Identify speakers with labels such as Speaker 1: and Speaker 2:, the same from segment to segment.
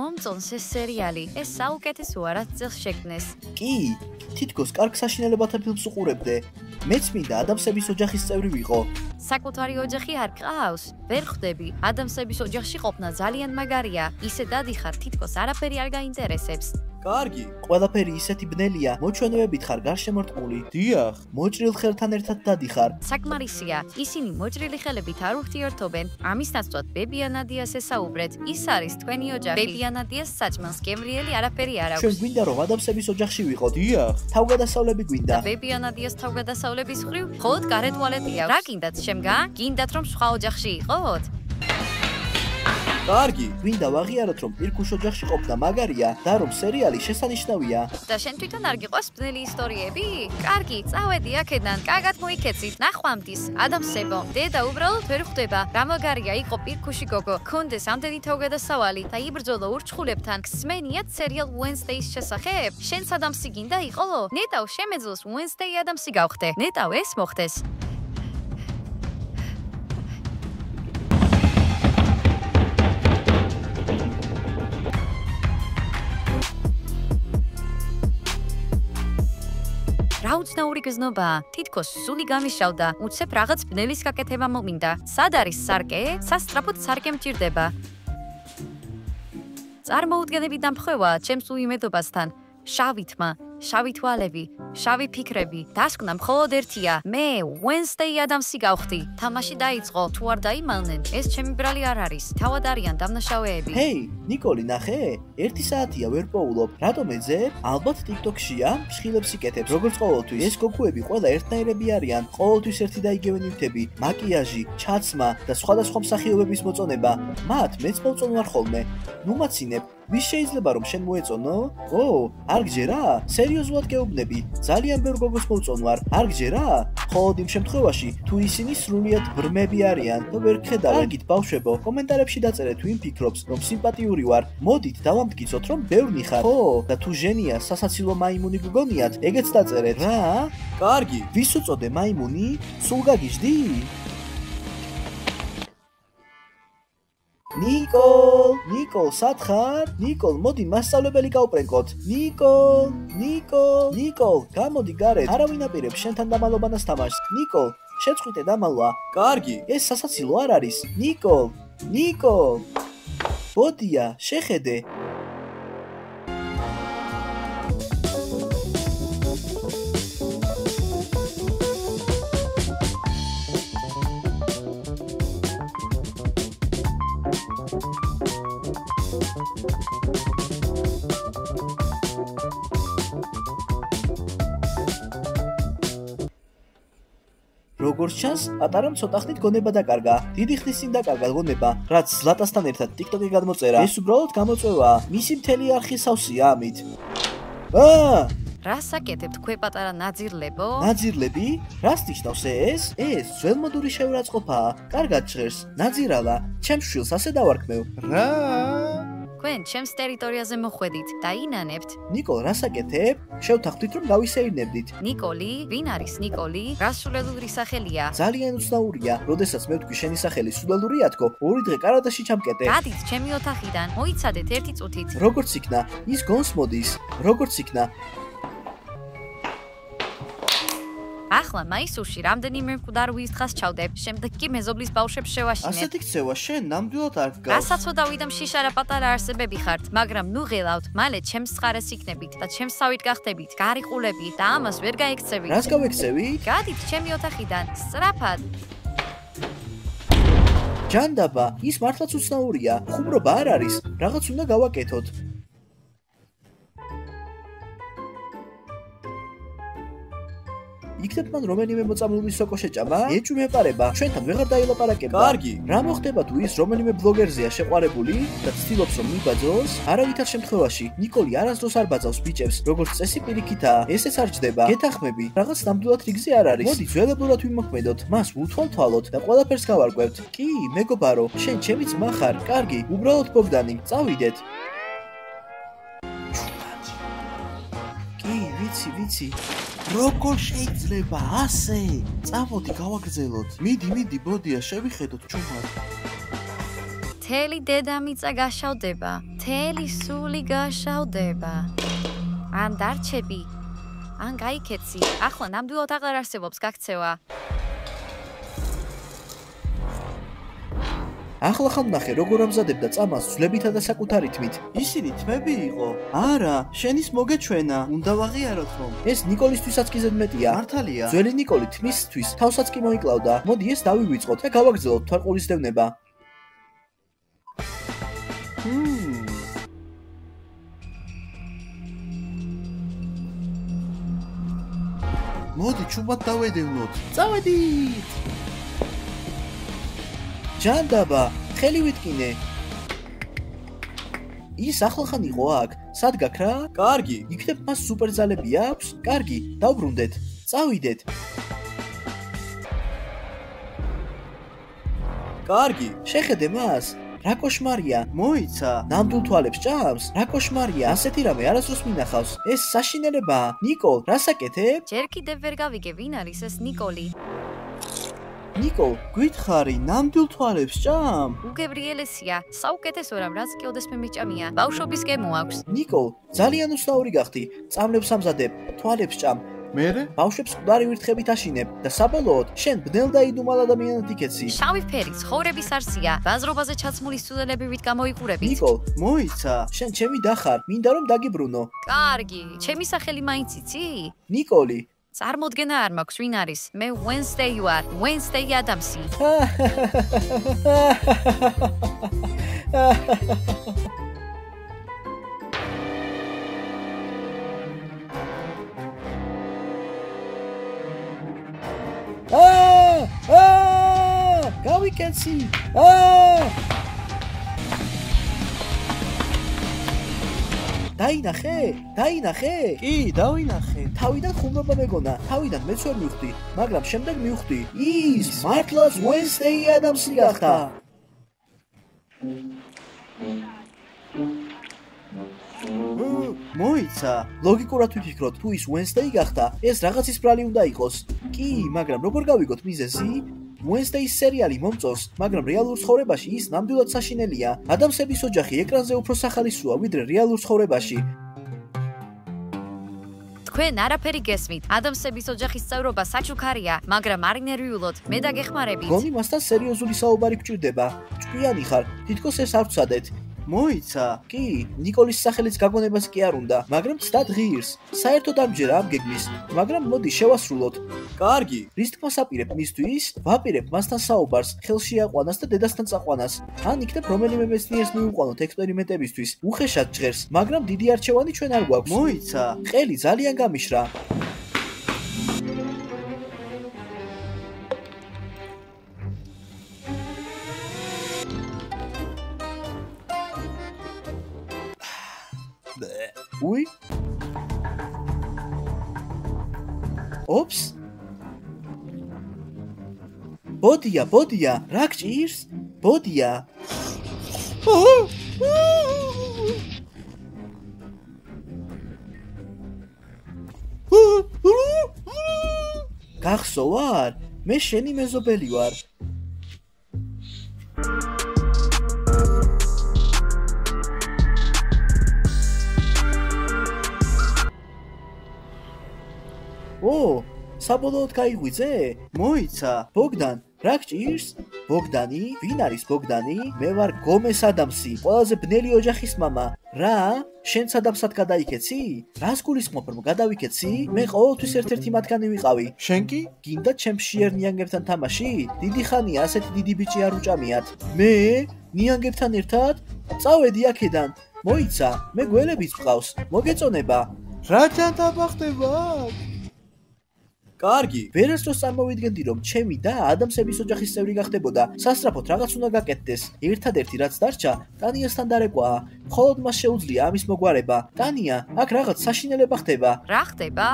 Speaker 1: მომწონს ეს სერიალი. ეს საუკეთესო არც წელს შექმნეს.
Speaker 2: კი, თითქოს კარგ საშინელებათა ფილმს უყურებდე. მეც მინდა ადამსების ოჯახის წევრი ვიყო.
Speaker 1: საკუთარი ოჯახი არ გყავს? ვერ ხვდები. ადამიანების ოჯახში ყოფნა ძალიან მაგარია. ისე დადიხარ, თითქოს არაფერი არ გაინტერესებს.
Speaker 2: კარგი, ყველაფერი ისეთი ბნელია, მოჩვენებებით ხარ გარშემორტყმული. დიახ, მოჭრილ ხელთან ერთად დადიხარ.
Speaker 1: საკმარისია, ისინი მოჭრილი ხელებით არ ურთიერთობენ. ამის ნაცვლად ბებიანადიას ესაუბრეთ. ის არის თქვენი ოჯახი. ბებიანადიას საჭმელს გემრიელი არაფერი არ აქვს.
Speaker 2: ჩვენ გვინდა რომ ადამიანების ოჯახში ვიყოთ. დიახ, თავგადასავლები გვინდა.
Speaker 1: ბებიანადიას თავგადასავლების ხრივ მხოლოდ გარე ტუალეტია. რა გინდათ შემგა? გინდათ რომ სხვა ოჯახში იყოთ?
Speaker 2: კარგი, გვინდა ვაღიაროთ რომ პირქუშ ოჯახში ყოფნა მაგარია და რომ სერიალი შესანიშნავია.
Speaker 1: და შენ თვითონ არ გიყვარს ბნელი ისტორიები? კარგი, წავედი აქედან. კარგად მოიქეცით. ნახვამდის, ადამიანსებო, დედა უბრალოდ ვერ ხვდება. რა მაგარია იყო პირქუში გოგო. კონდეს ამდენი თავგადასავალი და იბრძოლო ურჩხულებთან. გსმენიათ სერიალ Wednesday-ის შესახებ? შენც ადამიანსი გინდა იყოლო? ნეტავ შემეძლოს Wednesday ადამიანსი გავხდე. ნეტავ ეს მოხდეს. რა უცნაური გზნობა, თითქოს სული გამიშავდა, უცებ რაღაც ბნელის გაკეთება მომინდა. სად არის სარკე? სასწრაფოდ სარკე მჭირდება. წარმოუდგენელი დამხვევა ჩემს უიმედობასთან. შავი თმა, შავი თვალები, შავი ფიქრები. დასკვნა მხოლოდ ერთია. მე Wednesday ადამიანსი გავხდი. თამაში დაიწყო. თუ არ დაიმალნენ, ეს ჩემი ბრალი არ არის. თავად არიან დამნაშავეები.
Speaker 2: ჰეი, ნიკოლი, ნახე? 1 საათია ვერ პოულობ. რატომ ეძებ? ალბათ TikTok-შია, ფშხილებს იკეთებს. როგორც ყოველთვის, ეს გოგოები ყველა ერთნაირები არიან. ყოველთვის ერთი და იგივე ნივთები, მაკიაჟი, ჩაცმა და სხვადასხვა მსახიობების მოწონება. მათ მეც მოვწონვარ ხოლმე. ნუ მაცინებ. ვის შეიძლება რომ შენ მოეწონო? ო, არ გჯერა? სერიოზულად გეუბნები, ძალიან ბევრ გოგოს მოვწონვარ. არ გჯერა? მხოლოდ იმ შემთხვევაში, თუ ისინი სრულიად ბრმები არიან. და ვერ გხედავ. კარგით, ბავშვებო, კომენტარებში დაწერეთ ვინ ფიქრობს, რომ სიმპათიური ვარ. მოდით დავამტკიცოთ, რომ ბევრნი ხარ. ხო, და თუ ჟენია სასაცილო მაიმუნი გგონიათ, ეგეც დაწერეთ. რა? კარგი, ვის უწოდე მაიმუნი? სულ გაგიჟდი? ნიკოლ, სად ხარ? ნიკოლ, მოდი მასწავლებელი გავპრენკოთ. ნიკოლ, გამოდი გარეთ. არავინ აპირებს შენთან დამალობანას თამაშს. ნიკოლ, შეწყვიტე დამალვა. კარგი, ეს სასაცილო არ არის. ნიკოლ. ბოდია, შეხედე. როგორც ჩანს, პატარამ ცოტა ხნით გონება დაკარგა. დიდი ხნის წინ დაკარგა გონება, რაც ზლატასთან ერთად TikTok-ი გადმოწერა. ეს უბრალოდ გამოწვევაა. მისი მთელი არხი სავსეა ამით.
Speaker 1: რას აკეთებთ ქვე პატარა ნაძირლებო?
Speaker 2: ნაძირლები? რას ნიშნავს ეს? ეს ძველმოდური შეურაცხყოფაა. კარგად ჟღერს. ნაძირალა, ჩემს შვილს ასე დავარქმევ. რა?
Speaker 1: თქვენ ჩემს ტერიტორიაზე მოხვედით და ინანებთ.
Speaker 2: ნიკოლ, რას აკეთებ? შევთანხმდით რომ გავისეირნებდით.
Speaker 1: ნიკოლი? ვინ არის ნიკოლი? რა სულელური სახელია?
Speaker 2: ძალიან უცნაურია. როდესაც მე ვთქვი შენი სახელი სულელურია თქო, 2 დღე კარადაში ჩამკეტე.
Speaker 1: გადით ჩემი ოთახიდან. მოიცადეთ 1 წუთით.
Speaker 2: როგორც იქნა, ის გონს მოდის. როგორც იქნა.
Speaker 1: ახლა მაისურში რამდენიმე მკვდარ უისთხას ჩავდებ, შემდეგ კი მეზობლის ბავშვებს შევაშინებ.
Speaker 2: ასეთი ქცევა შენ ნამდვილად არ გგავს.
Speaker 1: გასაცოდავი და მშიშარა პატარა არსებები ხართ, მაგრამ ნუ ღელავთ, მალე ჩემს მხარეს იქნებით და ჩემს სავით გახდებით, გარიყულები და ამას ვერ გაიქცევით.
Speaker 2: რას გავექცევით?
Speaker 1: გადით ჩემი ოთახიდან, სწრაფად.
Speaker 2: ჯანდაბა, ის მართლაც უცნაურია. ხუმრობა არ არის, რაღაც უნდა გავაკეთოთ. იქნებ მან რომელიმე მოწამლული სოკო შეჭამა? ეჭვმეპარება, ჩვენთან ვეღარ დაილაპარაკებდა. კარგი, რა მოხდება თუ ის რომელიმე ბლოგერზეა შეყვარებული და ცდილობს რომ მიბაძოს? არავითარ შემთხვევაში, ნიკოლი არასდროს არ ბაძავს ბიჭებს, როგორც წესი პირიქითაა. ესეც არ ჯდება. გეთანხმები, რაღაც ნამდვილად რიგზე არ არის. მოდი ძველებურად ვიმოქმედოთ, მას უთვალთვალოთ და ყველაფერს გავარკვევთ. კი, მეგობარო, შენ ჩემი ძმა ხარ. კარგი, უბრალოდ ბოგდანი, წავიდეთ. კი, ვიცი. როგორ შეიძლება ასე? წამოდი გავაგრძელოთ. მიდი, ბოდია, შევიხედოთ ჩუმად.
Speaker 1: მთელი დედამიწა გაშავდება, მთელი სული გაშავდება. ან დარჩები, ან გაიქეცი. ახლა ნამდვილად აღარ არსებობს გაქცევა.
Speaker 2: ახლა ხან ნახე როგორ ამზადებდა წამას ძვლებითა და საკუთარი თმით.
Speaker 3: ისინი თმები იყო? არა, შენის მოგეჩვენა. უნდა ვაღიაროთ რომ.
Speaker 2: ეს ნიკოლისთვისაც კი ზედმეტია.
Speaker 3: მართალია.
Speaker 2: ძველი ნიკოლი თმისთვის თავსაც კი მოიკლავდა. მოდი ეს დავივიწყოთ და გავაგრძელოთ თვალყურის დევნება.
Speaker 3: მოდი ჩუმად დავედევნოთ.
Speaker 2: წავედით! ჯანდაბა, ხელი ვიტკინე. ის ახლახან იყო აქ. სად გაქრა?
Speaker 3: კარგი.
Speaker 2: იქნებ მას სუპერძალები აქვს? კარგი, დავბრუნდეთ. წავიდეთ.
Speaker 3: კარგი.
Speaker 2: შეხედე მას. რა კოშმარია?
Speaker 3: მოიცა.
Speaker 2: ნამდვილ თვალებს ჭამს? რა კოშმარია? ასეთი რამე არასდროს მინახავს. ეს საშინელებაა. ნიკოლ, რას აკეთებ?
Speaker 1: ჯერ კიდევ ვერ გავიგე ვინ არის ეს ნიკოლი.
Speaker 2: ნიკოლ,
Speaker 3: გითხარი, ნამდვილ თვალებს ჭამ?
Speaker 1: უგებრიელესია, საუკეთესო რამ რაც კიდევ მე მიჭამია. ბავშვობის გემო აქვს.
Speaker 2: ნიკოლ, ძალიან უცნაური გახდი. წამლებს ამზადებ, თვალებს ჭამ.
Speaker 3: მერე?
Speaker 2: ბავშვებს მკვდარი ვირთხებით აშინებ და საბოლოოდ შენ ბნელ და იდუმალ ადამიანად იქეცი.
Speaker 1: შავი ფერი ცხოვრების არსია. ბაზრობაზე ჩაცმული სტუდენტებივით გამოიყურებით.
Speaker 2: ნიკოლ,
Speaker 3: მოიცა.
Speaker 2: შენ ჩემი დახარ, მინდა რომ დაგიბრუნო.
Speaker 1: კარგი, ჩემი სახელი მაინც იცი?
Speaker 2: ნიკოლი.
Speaker 1: წარმოდგენა არ მაქვს ვინ არის. მე Wednesday ვარ, Wednesday Adams-ი.
Speaker 2: გავიკეცი. დაინახე? დაინახე?
Speaker 3: კი, დავინახე.
Speaker 2: თავიდან ხუმრობა მეგონა. თავიდან მეც ვერ მივხვდი, მაგრამ შემდეგ მივხვდი. ის მართლაც Wednesday Adams-ი გახდა.
Speaker 3: მოიცა.
Speaker 2: ლოგიკურად ვიფიქროთ, თუ ის Wednesday გახდა, ეს რაღაცის ბრალი უნდა იყოს. კი, მაგრამ როგორ გავიგოთ მიზეზი? Wednesday-ის სერიალი მომწონს, მაგრამ რეალურ ცხოვრებაში ის ნამდვილად საშინელია. ადამსების ოჯახი ეკრანზე უფრო სახალისოა, ვიდრე რეალურ ცხოვრებაში.
Speaker 1: თქვენ არაფერი გესმით. ადამსების ოჯახის წევრობა საჩუქარია, მაგრამ არ ინერვიულოთ. მე დაგეხმარებით.
Speaker 2: გონი მასთან სერიოზული საუბარი გჭირდება. ჭკვიანი ხარ, თითქოს ეს არ ვცადეთ.
Speaker 3: მოიცა.
Speaker 2: კი, ნიკოლის სახელის გაგონებას კი არ უნდა, მაგრამ ცდად ღირს. საერთოდ არ მჯერა ამ გეგმის, მაგრამ მოდი შევასრულოთ.
Speaker 3: კარგი.
Speaker 2: რის თქმას აპირებ მისთვის? ვაპირებ მასთან საუბარს, ხელში აყვანას და დედასთან წაყვანას. ან იქნებ რომელიმე მეცნიერს მივუყვანოთ ექსპერიმენტებისთვის. უხეშად ჟღერს, მაგრამ დიდი არჩევანი ჩვენ არ გვაქვს.
Speaker 3: მოიცა.
Speaker 2: ყელი ძალიან გამიშრა. უი? ოპს? ბოდია, რა გჭირს? ბოდია. გახსოვარ? მე შენი მეზობელი ვარ. საბოლოოდ გაიღვიძე?
Speaker 3: მოიცა.
Speaker 2: ბოგდან, რა გჭირს? ბოგდანი? ვინ არის ბოგდანი? მე ვარ გომეს ადამსი, ყველაზე ბნელი ოჯახის მამა. რა? შენ სადამსად გადაიქეცი? რას გულისხმობ რომ გადავიქეცი? მე ყოველთვის ერთ-ერთი მათგანი ვიყავი.
Speaker 3: შენ კი?
Speaker 2: გინდა ჩემს შიერ ნიანგებთან თამაში? დიდი ხანია ასეთი დიდი ბიჭი არ უჭამიათ. მე? ნიანგებთან ერთად? წავედი აქედან. მოიცა, მე გველებიც ვყავს. მოგეწონება.
Speaker 3: რა ჯანდაბა ხდება? კარგი.
Speaker 2: ვერასდროს წარმოვიდგენდი რომ ჩემი და ადამსების ოჯახის წევრი გახდებოდა. სასწრაფოდ რაღაც უნდა გაკეთდეს. ერთადერთი რაც დარჩა, ტანიასთან დარეკვაა. მხოლოდ მას შეუძლია ამის მოგვარება. ტანია, აქ რაღაც საშინელება ხდება.
Speaker 1: რა ხდება?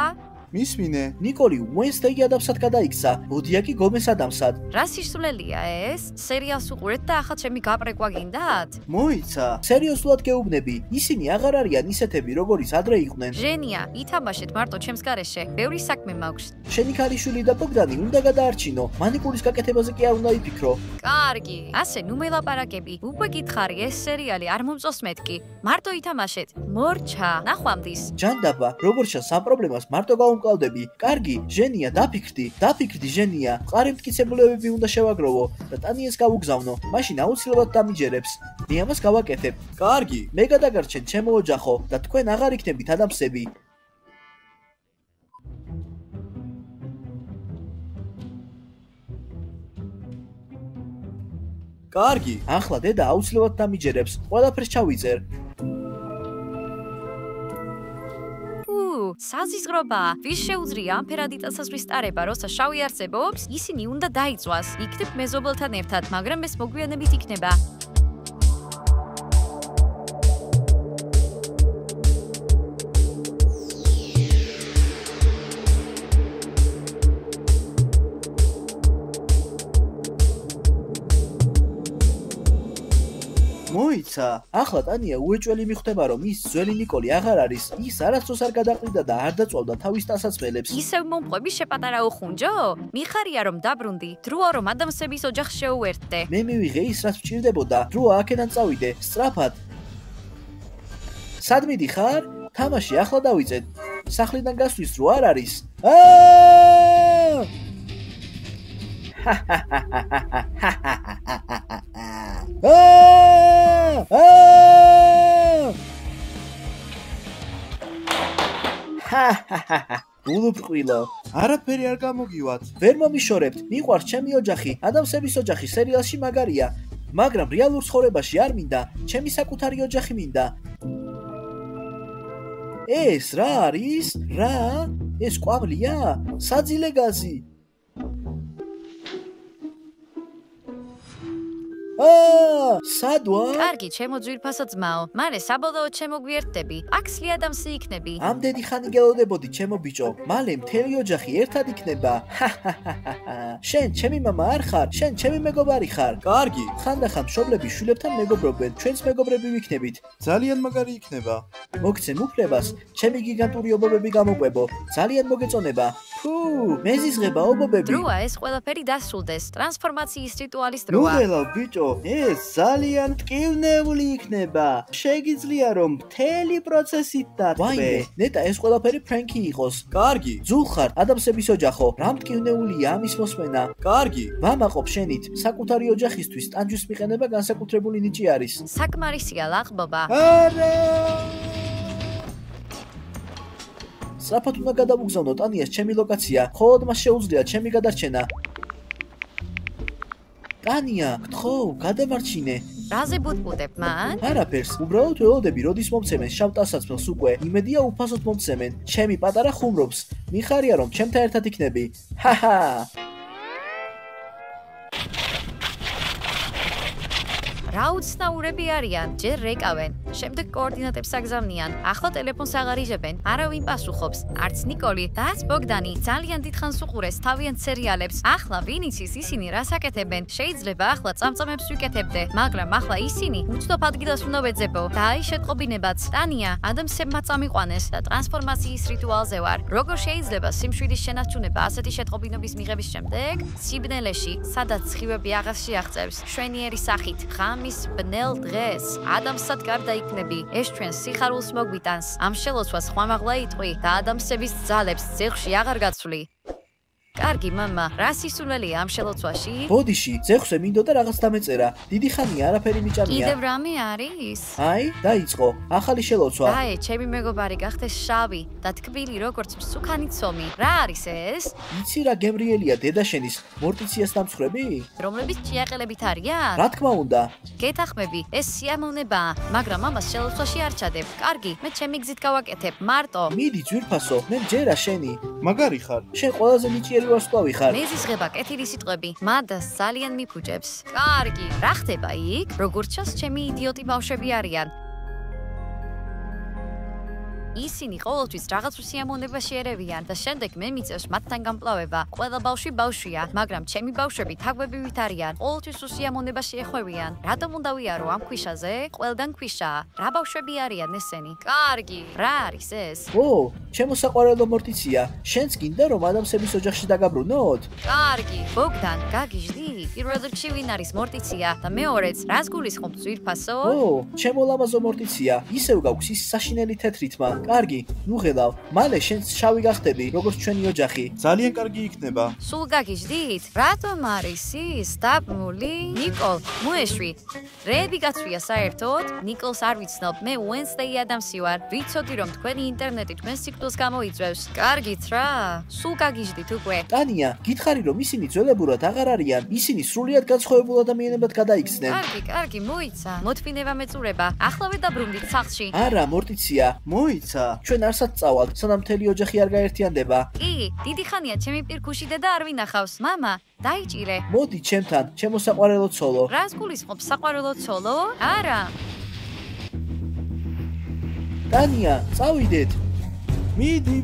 Speaker 3: მისმინე.
Speaker 2: ნიკოლი უენსდეი ადამსად გადაიქცა, ბოდია კი გომეს ადამსად.
Speaker 1: რა სისულელია ეს? სერიალს უყურეთ და ახლა ჩემი გაპრეკვა გინდათ?
Speaker 3: მოიცა.
Speaker 2: სერიოზულად გეუბნები, ისინი აღარ არიან ისეთები, როგორიც ადრე იყვნენ.
Speaker 1: ჟენია, ითამაშეთ მარტო ჩემს გარეშე. ბევრი საქმე მაქვს.
Speaker 2: შენი ქალიშვილი და ბოგდანი უნდა გადაარჩინო. მანიკურის გაკეთებაზე კი არ უნდა იფიქრო.
Speaker 1: კარგი, ასე ნუ მელაპარაკები. უკვე გითხარი ეს სერიალი არ მომწონს მეთქი. მარტო ითამაშეთ. მორჩა, ნახვამდის.
Speaker 2: ჯანდაბა, როგორც ჩანს, ამ პრობლემას მარტო გავუმკლავდები. კარგი, ჟენია, დაფიქრდი, ჟენია. მყარი მტკიცებულებები უნდა შევაგროვო და ტანიას გავუგზავნო. მაშინ აუცილებლად დამიჯერებს. მე ამას გავაკეთებ.
Speaker 3: კარგი.
Speaker 2: მე გადაგარჩენ ჩემო ოჯახო და თქვენ აღარ იქნებით ადამიანები.
Speaker 3: კარგი.
Speaker 2: ახლა დედა აუცილებლად დამიჯერებს. ყველაფერს ჩავიწერ.
Speaker 1: საზიზღრობა, ვის შეუძლია ამ ფერადი ტაცასვლის ტარება, როცა შავი არსებობს, ისინი უნდა დაიწვას. იქნებ მეზობელთან ერთად, მაგრამ ეს მოგვიანებით იქნება.
Speaker 2: მოიცა, ახლა ტანია უეჭველი მიხვდება, რომ ის ძველი ნიკოლი აღარ არის. ის არასდროს არ გადაყრიდა და არ დაწვავდა თავის ტანსაცმელებს.
Speaker 1: ისევ მომყვები შეპატარა უხუნჯო? მიხარია რომ დაბრუნდი. დროა რომ ადამიანების ოჯახს შეუერთდე.
Speaker 2: მე მივიღე ის, რაც მჭირდებოდა. დროა აქედან წავიდე, სწრაფად. სად მიდიხარ? თამაში ახლა დავიწყეთ. სახლიდან გასვლის დრო არ არის. ულუბრყვილო,
Speaker 3: არაფერი არ გამოგივათ.
Speaker 2: ვერ მომიშორებთ, მიყვარს ჩემი ოჯახი, ადამიანების ოჯახი სერიალში მაგარია, მაგრამ რეალურ ცხოვრებაში არ მინდა, ჩემი საკუთარი ოჯახი მინდა. ეს რა არის? რა? ეს კვამლია? საძილე გაზი? სადვა?
Speaker 1: კარგი, ჩემო ძვირფასო ძმაო, მარე საბოლოოდ შემოგვიერთდები. აქსლი ადამიანი იქნები.
Speaker 2: ამდენი ხანი გელოდებოდი, ჩემო ბიჭო. მალე მთელი ოჯახი ერთად იქნება. შენ ჩემი მამა არ ხარ, შენ ჩემი მეგობარი ხარ.
Speaker 3: კარგი.
Speaker 2: ხანდახან მშობლები შვილებთან მეგობრობენ, ჩვენც მეგობრები ვიქნებით.
Speaker 3: ძალიან მაგარი იქნება.
Speaker 2: მოგცემ უფლებას, ჩემი გიგანტური ობობები გამოყვებო. ძალიან მოგეწონება. ფუ, მეზიზღება ობობები.
Speaker 1: დროა ეს ყველაფერი დასრულდეს. ტრანსფორმაციის რიტუალის
Speaker 3: ნუ
Speaker 1: დროა.
Speaker 3: ღელავ ბიჭო, ეს ძალიან მტკივნეული იქნება. შეგიძლია რომ მთელი პროცესით დათქვე.
Speaker 2: ვაიმე, ნეტა ეს ყველაფერი ფრენკი იყოს.
Speaker 3: კარგი.
Speaker 2: ძულ ხარ, ადამიანების ოჯახო, რა მტკივნეულია ამის მოსმენა.
Speaker 3: კარგი.
Speaker 2: ვამაყობ შენით, საკუთარი ოჯახისთვის ტანჯვის მიყენება განსაკუთრებული ნიჭი არის.
Speaker 1: საკმარისია ლაღბობა.
Speaker 3: არა!
Speaker 2: სწრაფად უნდა გადავუგზავნო ტანიას ჩემი ლოკაცია, მხოლოდ მას შეუძლია ჩემი გადარჩენა. ტანია, გთხოვ, გადამარჩინე.
Speaker 1: რაზე ბუტბუტებ მან?
Speaker 2: არაფერს, უბრალოდ ველოდები, როდის მომცემენ შავ ტანსაცმელს უკვე. იმედია უფასოდ მომცემენ. ჩემი პატარა ხუმრობს. მიხარია რომ ჩემთან ერთად იქნები. ჰაჰა!
Speaker 1: რა უცნაურები არიან, ჯერ რეკავენ, შემდეგ კოორდინატებს აგზავნიან, ახლა ტელეფონს აღარ იღებენ, არავინ პასუხობს, არც ნიკოლი და არც ბოგდანი, ძალიან დიდხანს უყურეს თავიანთ სერიალებს. ახლა ვინ იცის ისინი რას აკეთებენ? შეიძლება ახლა წამწამებს ვიკეთებდე, მაგრამ ახლა ისინი უცნობ ადგილას უნდა ვეძებო. და აი შეტყობინებაც, ტანია, ადამიანებმა წამიყვანეს და ტრანსფორმაციის რიტუალზე ვარ. როგორ შეიძლება სიმშვიდის შენარჩუნება ასეთი შეტყობინების მიღების შემდეგ? სიბნელეში, სადაც სხივები აღარ შეაღწევს, შვენიერი სახით, მის ბნელ დღეს ადამიანსად გარდა იქნები. ეს ჩვენ სიხარულს მოგვიტანს. ამ შელოცვას ხვამაღლა იტყვი და ადამიანების ძალებს ძეხვში აღარ გაცვლი. კარგი მამა, რა სისულელია ამ შელოცვაში?
Speaker 2: ბოდიში, ძეხვზე მინდოდა რაღაც დამეწერა. დიდი ხანია არაფერი მიჭამია.
Speaker 1: კიდევ რამე არის?
Speaker 2: აი, დაიწყო. ახალი შელოცვა.
Speaker 1: დაე, ჩემი მეგობარი გახდეს შავი და თქმილი როგორც მსუქანი ცომი. რა არის ეს?
Speaker 2: იცი რა გემრიელია დედაშენის მორტიციას დამცხრები?
Speaker 1: რომლებიც ჭიაყელებით არიან?
Speaker 2: რა თქმა უნდა.
Speaker 1: გეთახმები, ეს სიამოვნებაა, მაგრამ ამას შელოცვაში არ ჩადებ. კარგი, მე ჩემი გზით გავაკეთებ, მარტო.
Speaker 2: მიდი ძვირფასო, მე მჯერა შენი.
Speaker 3: მაგარი ხარ.
Speaker 2: შენ ყველაზე ნიჭიერი ვარსკვლავი ხარ.
Speaker 1: მეზიზღება კეთილი სიტყვები, მადას ძალიან მიფუჭებს. კარგი, რა ხდება იქ? როგორც ჩანს, ჩემი იდიოტი ბავშვები არიან. ისინი ყოველთვის რაღაც უსიამოვნებაში ერევიან და შემდეგ მე მიწევს მათთან გამკლავება. ყველა ბავშვი ბავშვია, მაგრამ ჩემი ბავშვები თაგვებივით არიან. ყოველთვის უსიამოვნებაში ეხვევიან. რატომ უნდა ვიარო ამ ქვიშაზე? ყველგან ქვიშაა. რა ბავშვები არიან ესენი? კარგი, რა არის ეს?
Speaker 2: ო, ჩემო საყვარელო მორტიცია, შენც გინდა რომ ადამსების ოჯახში დაგაბრუნოთ?
Speaker 1: კარგი, ბოგდან, გაგიჟდი? პირველ რიგში ვინ არის მორტიცია და მეორეც, რას გულისხმობ ძვირფასო?
Speaker 2: ო, ჩემო ლამაზო მორტიცია, ისევ გაქვს ის საშინელი თეთრი თმა. კარგი, ნუ ღელავ, მალე შენც შავი გახდები, როგორც ჩვენი ოჯახი.
Speaker 3: ძალიან კარგი იქნება.
Speaker 1: სულ გაგიჟდით? რატომ არის ის დაბმული? ნიკოლ, მოეშვი. რეები გაცვია საერთოდ? ნიკოლს არ ვიცნობ, მე Wednesday ადამსი ვარ. ვიცოდი რომ თქვენი ინტერნეტი თქვენს სიკვდილს გამოიწვევს. კარგით რა, სულ გაგიჟდით უკვე.
Speaker 2: ტანია, გითხარი რომ ისინი ძველებურად აღარ არიან, ისინი სრულიად განსხვავებულ ადამიანებად გადაიქცნენ.
Speaker 1: კარგი, მოიცა. მოთმინება მეწურება. ახლავე დაბრუნდით სახლში.
Speaker 2: არა, მორტიცია,
Speaker 3: მოიცა.
Speaker 2: ჩვენ არსად წავალთ, სანამ მთელი ოჯახი არ გაერთიანდება.
Speaker 1: კი, დიდი ხანია ჩემი პირქუში დედა არ ვინახავს. მამა, დაიჭირე.
Speaker 2: მოდი ჩემთან, ჩემო საყვარელო ცოლო.
Speaker 1: რას გულისხმობ საყვარელო ცოლო? არა.
Speaker 2: ტანია, წავიდეთ.
Speaker 3: მიდი.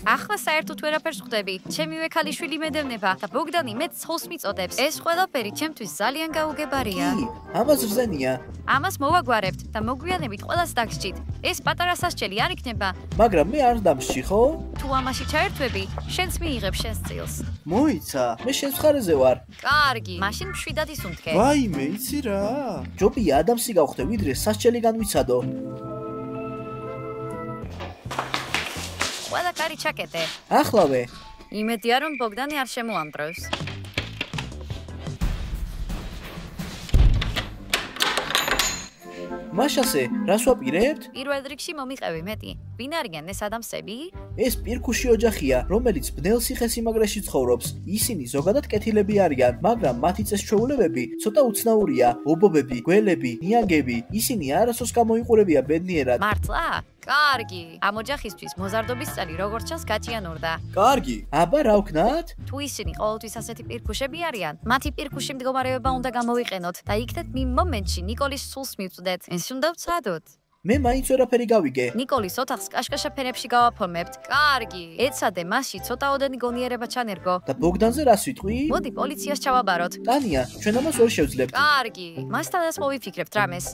Speaker 1: ახლა საერთოდ ვერაფერს ხვდები. ჩემივე ქალიშვილი მედევნება და ბოგდანი მე ცოლს მიწოდებს. ეს ყველაფერი ჩემთვის ძალიან გაუგებარია.
Speaker 2: კი, ამას რძენია,
Speaker 1: ამას მოვაგვარებთ და მოგვიანებით ყველას დაგსჭით. ეს პატარა სასჯელი არ იქნება.
Speaker 2: მაგრამ მე არ დამსჭი, ხო?
Speaker 1: თუ ამაში ჩაერთვები, შენც მიიღებ შენს წილს.
Speaker 3: მოიცა.
Speaker 2: მე შენს მხარეზე ვარ.
Speaker 1: კარგი, მაშინ მშვიდად ისუნთქე.
Speaker 3: ვაიმე, იცი რა?
Speaker 2: ჯობია ადამსი გავხდე, ვიდრე სასჯელი განვიცადო.
Speaker 1: ყველა კარი ჩაკეტე.
Speaker 2: ახლავე.
Speaker 1: იმედია რომ ბოგდანი არ შემოამტრევს.
Speaker 2: მაშასე, რას ვაპირებთ?
Speaker 1: პირველ რიგში მომიყევი მეტი. ვინ არიან ეს ადამსები?
Speaker 2: ეს პირქუში ოჯახია, რომელიც ბნელ ციხესიმაგრეში ცხოვრობს. ისინი ზოგადად კეთილები არიან, მაგრამ მათი წესჩვეულებები ცოტა უცნაურია. ობობები, გველები, ნიანგები, ისინი არასოს გამოიყურებიან ბედნიერად.
Speaker 1: მართლა? კარგი. ამ ოჯახისთვის მოზარდობის წელი როგორც ჩანს გაჭიანურდა.
Speaker 3: კარგი.
Speaker 2: აბა რა ვქნათ?
Speaker 1: თუ ისინი ყოველთვის ასეთი პირქუშები არიან, მათი პირქუში მდგომარეობა უნდა გამოვიყენოთ და იქნებ მის მომენტში ნიკოლის სულს მივწვდეთ. ეს უნდა ვცადოთ.
Speaker 2: მე მაინც ვერაფერი გავიგე.
Speaker 1: ნიკოლის ოთახს კაშკაშა ფენებში გავაფორმებთ. კარგი. ეცადე მასში ცოტა ოდენი გონიერება ჩანერგო.
Speaker 2: და ბოგდანზე რას ვიტყვი?
Speaker 1: მოდი პოლიციას ჩავაბაროთ.
Speaker 2: ტანია, ჩვენ ამას ვერ შევძლებთ.
Speaker 1: კარგი. მასთანაც მოვიფიქრებთ რამეს.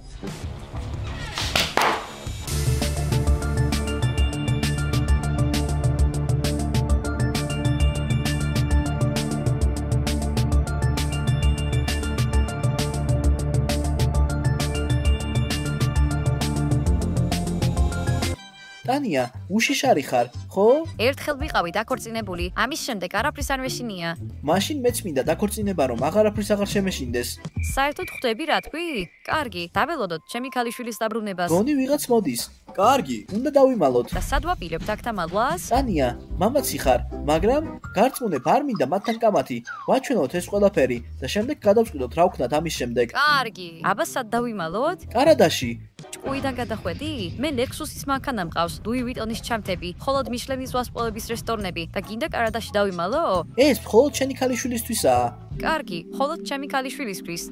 Speaker 2: ტანია, უშიშარი ხარ, ხო?
Speaker 1: ერთხელ ვიყავი დაქორწინებული, ამის შემდეგ არაფრის არ მეშინია.
Speaker 2: მაშინ მეც მინდა დაქორწინება რომ აღარაფრის აღარ შემეშინდეს.
Speaker 1: საერთოდ ხვდები რა თქვი? კარგი, დაველოდოთ ჩემი ქალიშვილის დაბრუნებას.
Speaker 2: გონი ვიღაც მოდის.
Speaker 3: კარგი.
Speaker 2: უნდა დავიმალოთ.
Speaker 1: და სად ვაპირებთ აქ დამალვას?
Speaker 2: ტანია, მამაცი ხარ, მაგრამ გარწმუნებ არ მინდა მათთან კამათი. ვაჩვენოთ ეს ყველაფერი და შემდეგ გადავწყვიტოთ რა ვქნათ ამის შემდეგ.
Speaker 1: კარგი, აბა სად დავიმალოთ?
Speaker 2: კარადაში.
Speaker 1: ჭკუიდან გადახვედი? მე ლექსუსის მანქანა მყავს, ლუი ვიტონის ჩამთები, ხოლოდ მიშლენის ვასპოლების რესტორნები და გინდა კარადაში დავიმალო?
Speaker 2: ეს მხოლოდ შენი ქალიშვილისთვისაა.
Speaker 1: კარგი, ხოლოდ ჩემი ქალიშვილისთვის.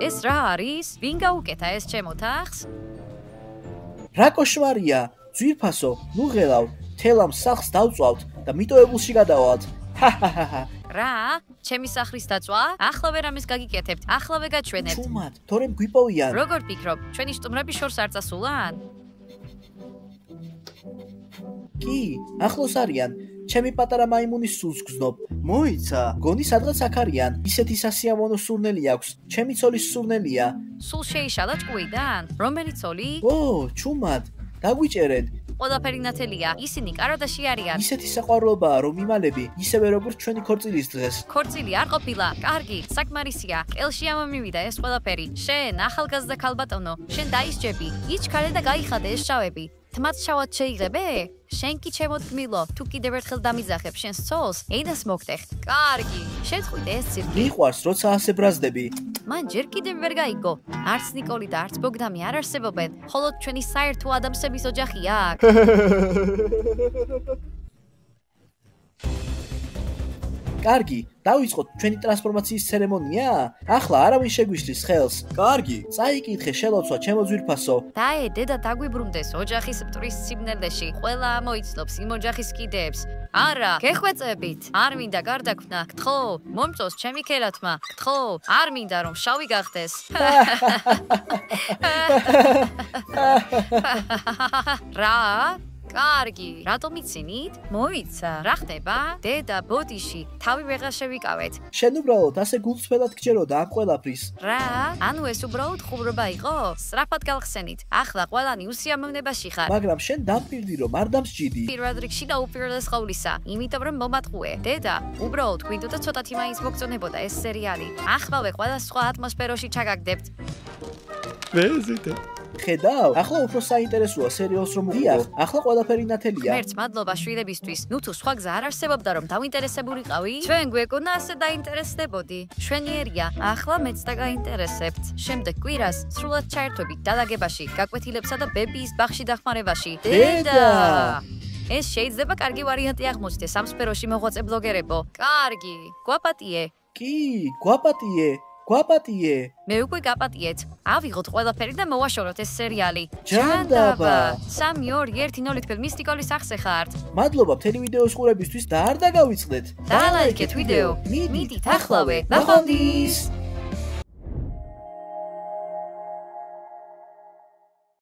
Speaker 1: ეს რა არის? ვინ გაუკეთა ეს ჩემ ოთახს?
Speaker 2: რა კოშმარია? ძვირფასო, ნუ ღელავ, თელამ სახლს დავწვავთ და მიტოვებულში გადავალთ. ჰაჰაჰა.
Speaker 1: რა? ჩემი სახლის დაწვა? ახლავე რამეს გაგიკეთებთ, ახლავე გაჩვენებთ.
Speaker 2: ჩუმად, თორემ გვიპოვიან.
Speaker 1: როგორ ფიქრობ, ჩვენი შტუმრები შორს არ წასულან?
Speaker 2: კი, ახლოს არიან. ჩემი პატარა მაიმუნის სულს გზნობ.
Speaker 3: მოიცა.
Speaker 2: გონი სადღაც აქ არიან. ისეთი სასიამოვნო სურნელი აქვს. ჩემი ცოლის სურნელია.
Speaker 1: სულ შეიშალა ჭკუიდან? რომელი ცოლი?
Speaker 2: ო, ჩუმად, დაგვიჭერეთ.
Speaker 1: ყველაფერი ნათელია, ისინი კარადაში არიან.
Speaker 2: ისეთი საყვარლობაა რომ იმალები, ისევე როგორც ჩვენი ქორწილის დღეს.
Speaker 1: ქორწილი არ ყოფილა. კარგი, საკმარისია. ყელში ამომივიდა ეს ყველაფერი. შენ ახალგაზრდა ქალბატონო, შენ დაისჯები. იჩქარე და გაიხადე ეს შავები. თმაც შავად შეიღებე? შენ კი ჩემოთქმილო, თუ კიდევ ერთხელ დამიძახებ შენს ცოლს, ეიდას მოგტეხ. კარგი, შეწყვიტე ეს ცირკი.
Speaker 2: მიყვარს როცა ასე ბრაზდები.
Speaker 1: მან ჯერ კიდევ ვერ გაიგო. არც ნიკოლი და არც ბოგდანი არ არსებობენ, ხოლო ჩვენი საერთო ადამიანების ოჯახია აქ.
Speaker 2: კარგი, დავიწყოთ ჩვენი ტრანსფორმაციის ცერემონია? ახლა არავინ შეგვიშლის ხელს.
Speaker 3: კარგი.
Speaker 2: წაიკითხე შელოცვა ჩემო ძვირფასო.
Speaker 1: დაე დედა დაგვიბრუნდეს ოჯახის მტრის სიმნელეში. ყველა მოიცნობს იმ ოჯახის კიდეებს. არა, გეხვეწებით. არ მინდა გარდაქმნა. გთხოვ, მომწოს ჩემი ქელათმა. გთხოვ, არ მინდა რომ შავი გახდეს. რა? კარგი, რატომ იცინით? მოიცა. რა ხდება? დედა ბოდიში თავი ვეღარ შევიკავეთ.
Speaker 2: შენ უბრალოდ ასე გულწრფელად გჯეროდა ამ ყველაფრის.
Speaker 1: რა? ანუ ეს უბრალოდ ხუბრობა იყო? სწრაფად გავხსენით. ახლა ყველანი უსიამოვნებაში ხარ.
Speaker 2: მაგრამ შენ დამპირდი რომ არ დამსჯიდი.
Speaker 1: პირველ რიგში და უპირველეს ყოვლისა, იმიტომ რომ მომატყუე. დედა, უბრალოდ გვინდოდა ცოტათი მაინც მოგწონებოდა ეს სერიალი. ახლა ყველა სხვა ატმოსფეროში ჩაგაგდებთ.
Speaker 3: ვეზიტე.
Speaker 2: ხედავ, ახლა უფრო საინტერესოა სერიალს რომ ვიახ. ახლა ყველაფერი ნათელია.
Speaker 1: მერც მადლობა შვილებისთვის. ნუ თუ სხვა გზა არ არსებობდა რომ დავინტერესებულიყავი, ჩვენ გვეკონა ასე დაინტერესდებოდი. შვენიერია, ახლა მეც დაგაინტერესებთ. შემდეგ კვირას სრულად ჩაერთვებით დადაგებაში, გაკვეთილებსა და ბებიის ბაღში დახმარებაში. დედა! ეს შეიძლება კარგი ვარიანტი აღმოჩნდეს ამ სფეროში მოღვაწე ბლოგერებო. კარგი, გვაპატიე.
Speaker 2: კი, გვაპატიე. გვაპატიე.
Speaker 1: მე უკვე გაპატიეთ. ავიღოთ ყველაფერი და მოვაშოროთ ეს სერიალი.
Speaker 2: ჯანდაბა.
Speaker 1: 3-2-1-0 ფილმის ნიკოლის სახზე ხართ.
Speaker 2: მადლობა მთელი ვიდეოს ყურებისთვის და არ დაგავიწყდეთ.
Speaker 1: დალაიქეთ ვიდეო. მიდით ახლავე. ნახვამდის.